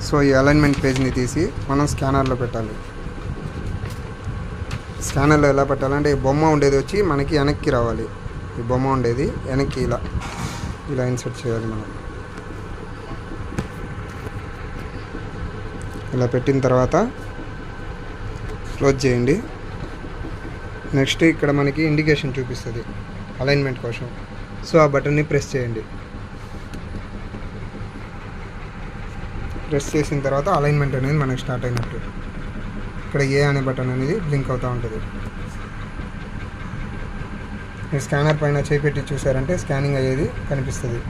So ఈ alignment పేజ్ని తీసి మనం స్కానర్లో పెట్టాలి. స్కానర్లో ఎలా పెట్టాలంటే ఈ బొమ్మ ఉండేది వచ్చి మనకి వెనక్కి రావాలి. ఈ బొమ్మ ఉండేది వెనక్కి ఇలా ఇన్సర్ట్ చేయాలి. మనం ఇలా పెట్టిన తర్వాత క్లోజ్ చేయండి. నెక్స్ట్ ఇక్కడ మనకి ఇండికేషన్ చూపిస్తుంది అలైన్మెంట్ కోసం. సో ఆ బటన్ని ప్రెస్ చేయండి. ప్రెస్ చేసిన తర్వాత అలైన్మెంట్ అనేది మనకి స్టార్ట్ అయినట్టు. ఇక్కడ ఏ అనే బటన్ అనేది బ్లింక్ అవుతూ ఉంటుంది. మీరు స్కానర్ పైన చేపెట్టి చూసారంటే స్కానింగ్ అయ్యేది కనిపిస్తుంది.